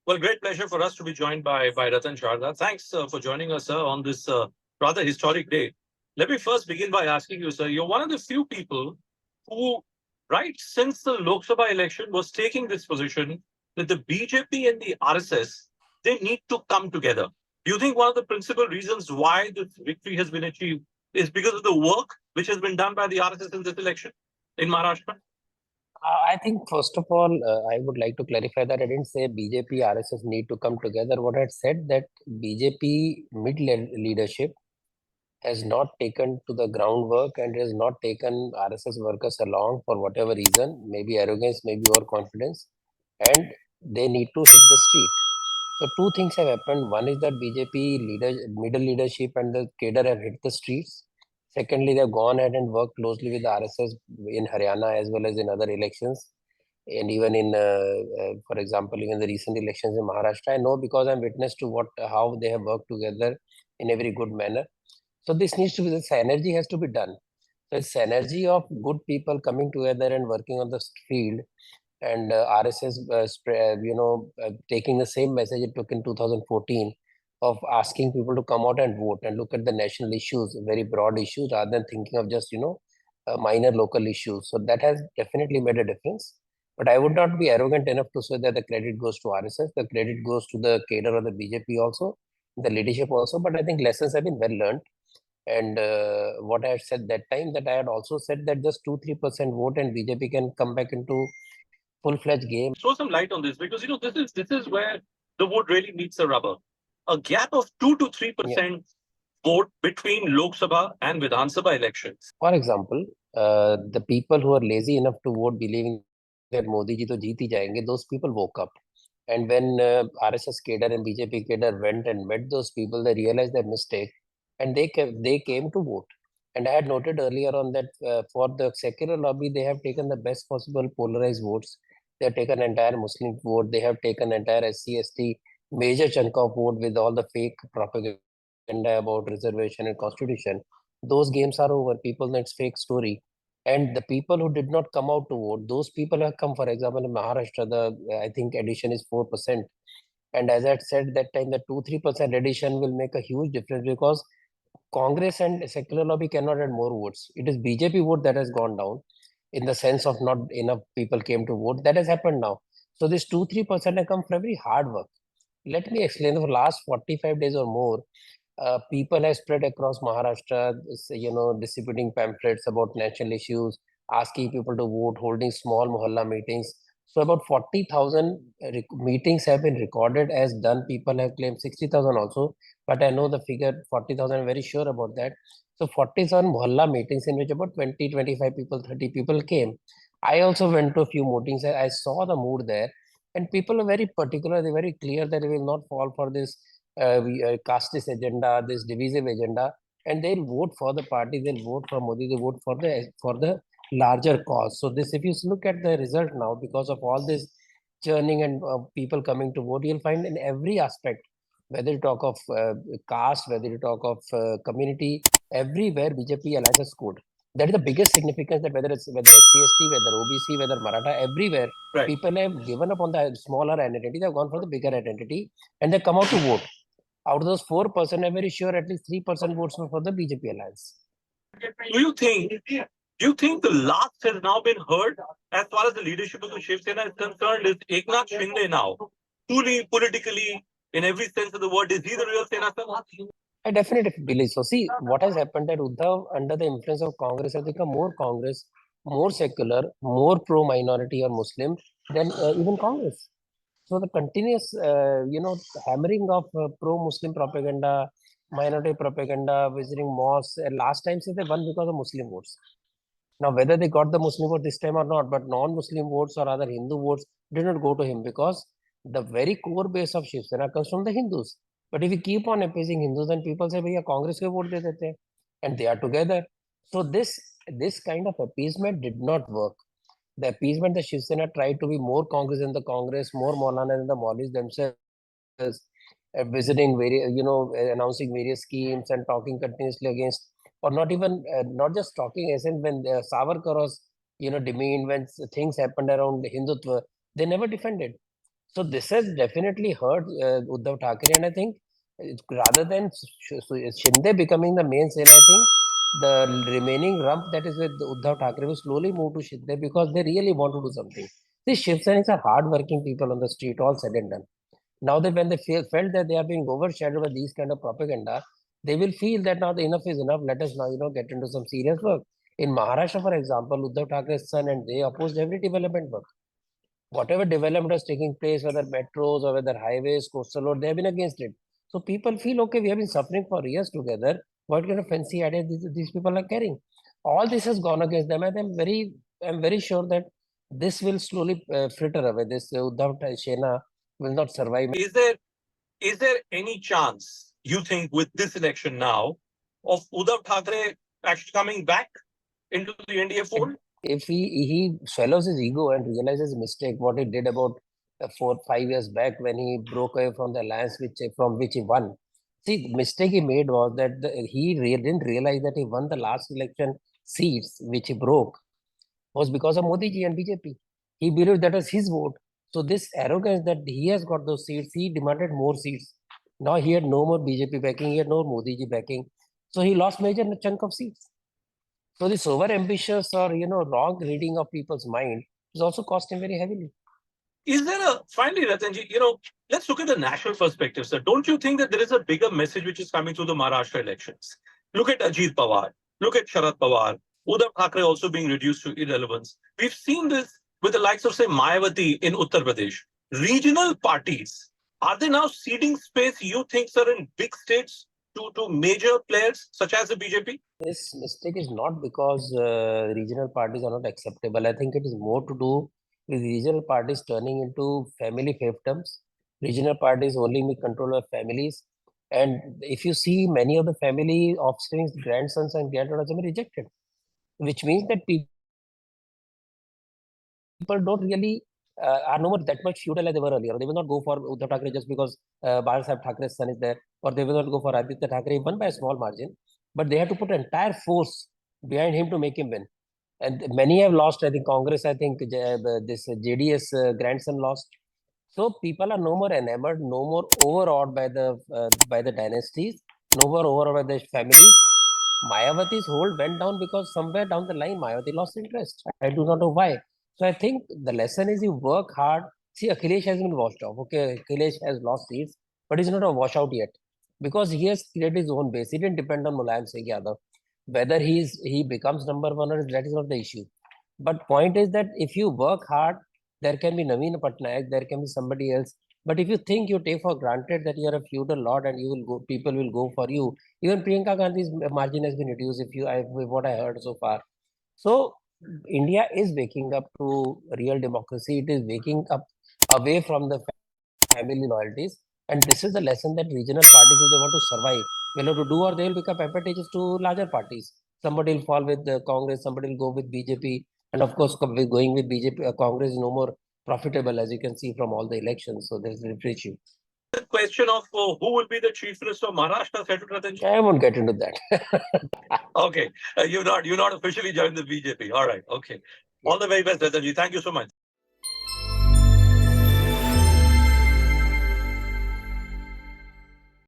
Well, great pleasure for us to be joined by Ratan Sharda. Thanks for joining us, sir, on this rather historic day. Let me first begin by asking you, sir, you're one of the few people who, right since the Lok Sabha election, was taking this position that the BJP and the RSS, they need to come together. Do you think one of the principal reasons why this victory has been achieved is because of the work which has been done by the RSS in this election in Maharashtra? I think, first of all, I would like to clarify that I didn't say BJP, RSS need to come together. What I said that BJP leadership has not taken to the groundwork and has not taken RSS workers along for whatever reason, maybe arrogance, maybe overconfidence, and they need to hit the street. So two things have happened. One is that BJP middle leadership and the cadre have hit the streets. Secondly, they've gone ahead and worked closely with the RSS in Haryana as well as in other elections. And even in, for example, even the recent elections in Maharashtra, I know because I'm witness to how they have worked together in a very good manner. So this needs to be, this synergy has to be done. So it's synergy of good people coming together and working on the field, and RSS, taking the same message it took in 2014 of asking people to come out and vote and look at the national issues, very broad issues, rather than thinking of just, minor local issues. So that has definitely made a difference. But I would not be arrogant enough to say that the credit goes to RSS. The credit goes to the cadre of the BJP also, the leadership also. But I think lessons have been well learned. And what I had said that time, that I had also said that just 2-3% vote and BJP can come back into full-fledged game. Throw some light on this because this is where the vote really meets the rubber. A gap of 2 to 3% vote between Lok Sabha and Vidhan Sabha elections. For example, the people who are lazy enough to vote, believing that Modi ji to jeet hi jayenge, those people woke up. And when RSS cadre and BJP cadre went and met those people, they realized their mistake, and they came to vote. And I had noted earlier on that for the secular lobby, they have taken the best possible polarized votes. They have taken entire Muslim vote. They have taken entire SC/ST major chunk of vote with all the fake propaganda about reservation and constitution. Those games are over. People know it's fake story. And the people who did not come out to vote, those people have come. For example, in Maharashtra, I think addition is 4%. And as I said that time, the 2-3% addition will make a huge difference because Congress and secular lobby cannot add more votes. It is BJP vote that has gone down in the sense of not enough people came to vote. That has happened now. So this 2-3% have come from very hard work. Let me explain. For the last 45 days or more, people have spread across Maharashtra, distributing pamphlets about national issues, asking people to vote, holding small mohalla meetings. So about 40,000 meetings have been recorded as done. People have claimed 60,000 also, but I know the figure 40,000, I'm very sure about that. So 47 mohalla meetings in which about 20, 25 people, 30 people came. I also went to a few meetings. I saw the mood there, and people are very particular. They're very clear that they will not fall for this casteist agenda, this divisive agenda, and they'll vote for the party. They'll vote for Modi. They vote for the larger cause. So this, if you look at the result now, because of all this churning and people coming to vote, you'll find in every aspect, whether you talk of caste, whether you talk of community, everywhere BJP alliance has scored. That is the biggest significance, that whether it's CST, whether OBC, whether Maratha, everywhere, Right. people have given up on the smaller identity. They've gone for the bigger identity and they come out to vote. Out of those 4%, I'm very sure at least 3% votes were for the BJP alliance. Do you think the last has now been heard as far as the leadership of the Shiv Sena is concerned? Is Eknath Shinde now truly politically, in every sense of the word, is he the real Sena? I definitely believe so. See, what has happened that Uddhav, under the influence of Congress, has become more Congress, more secular, more pro-minority or Muslim than even Congress. So the continuous, hammering of pro-Muslim propaganda, minority propaganda, visiting mosques, last time said they won because of Muslim votes. Now, whether they got the Muslim vote this time or not, but non-Muslim votes or other Hindu votes did not go to him because the very core base of Shiv Sena comes from the Hindus. But if you keep on appeasing Hindus, then people say, "Bhaiya, Congress ke vote de dete hain," and they are together. So this kind of appeasement did not work. The appeasement, the Shiv Sena tried to be more Congress than the Congress, more Maulana than the Maulis themselves, visiting various, announcing various schemes and talking continuously against, or not even, not just talking, as in when Savarkar was, demeaned, when things happened around Hindutva, they never defended. So this has definitely hurt Uddhav Thackeray, and I think rather than Shinde becoming the main sale, I think the remaining rump that is with Uddhav Thackeray will slowly move to Shinde because they really want to do something. These Shiv Sainiks are hard-working people on the street, all said and done. Now that when they felt that they are being overshadowed by these kind of propaganda, they will feel that now the enough is enough. Let us now, get into some serious work. In Maharashtra, for example, Uddhav Thackeray's son and they opposed every development work. Whatever development was taking place, whether metros or whether highways, coastal road, they have been against it. So people feel, okay, we have been suffering for years together. What kind of fancy ideas these people are carrying? All this has gone against them, and I'm very sure that this will slowly fritter away. This Uddhav Sena will not survive. Is there any chance you think with this election now of Uddhav Thackeray actually coming back into the NDA fold? If he swallows his ego and realizes his mistake, what he did about 4 5 years back when he broke away from the alliance from which he won. See, the mistake he made was that didn't realize that he won the last election seats which he broke was because of Modi ji and BJP. He believed that was his vote. So this arrogance that he has got those seats, he demanded more seats. Now he had no more BJP backing, he had no Modi ji backing. So he lost major chunk of seats. So this over ambitious or wrong reading of people's mind is also cost him very heavily. Is there finally, Ratanji, let's look at the national perspective, sir. Don't you think that there is a bigger message which is coming through the Maharashtra elections? Look at Ajit Pawar, look at Sharad Pawar, Uddhav Thackeray also being reduced to irrelevance. We've seen this with the likes of, say, Mayawati in Uttar Pradesh. Regional parties, are they now ceding space, you think, sir, in big states to major players such as the BJP? This mistake is not because regional parties are not acceptable. I think it is more to do with regional parties turning into family fiefdoms. Regional parties only make control of families. And if you see many of the family offsprings, grandsons and granddaughters have been rejected, which means that people don't really are no more that much feudal as they were earlier. They will not go for Uddhav Thackeray just because Bala Thackeray's son is there, or they will not go for Aditya Thackeray, won by a small margin. But they have to put entire force behind him to make him win. And many have lost. I think Congress, this JDS grandson lost. So people are no more enamored, no more overawed by the dynasties, no more overawed by the families. Mayawati's hold went down because somewhere down the line Mayawati lost interest. I do not know why. So I think the lesson is you work hard. See, Akhilesh has been washed off. Okay, Akhilesh has lost seats, but he's not a washout yet because he has created his own base. He didn't depend on Mulayam Singh Yadav. Whether he becomes number one or that is not the issue. But point is that if you work hard, there can be Naveen Patnaik, there can be somebody else. But if you think you take for granted that you are a feudal lord and you will go, people will go for you. Even Priyanka Gandhi's margin has been reduced. What I heard so far. So India is waking up to real democracy. It is waking up away from the family loyalties. And this is the lesson that regional parties, if they want to survive, will have to do, or they will become appetites to larger parties. Somebody will fall with the Congress, somebody will go with BJP. And of course, going with BJP, Congress is no more profitable, as you can see from all the elections. So there's a issue. The question of who will be the chief minister of Maharashtra, settled, Ratanji? I won't get into that. Okay, you're not officially joined the BJP. All right, okay. All the very best, Ratanji. Thank you so much.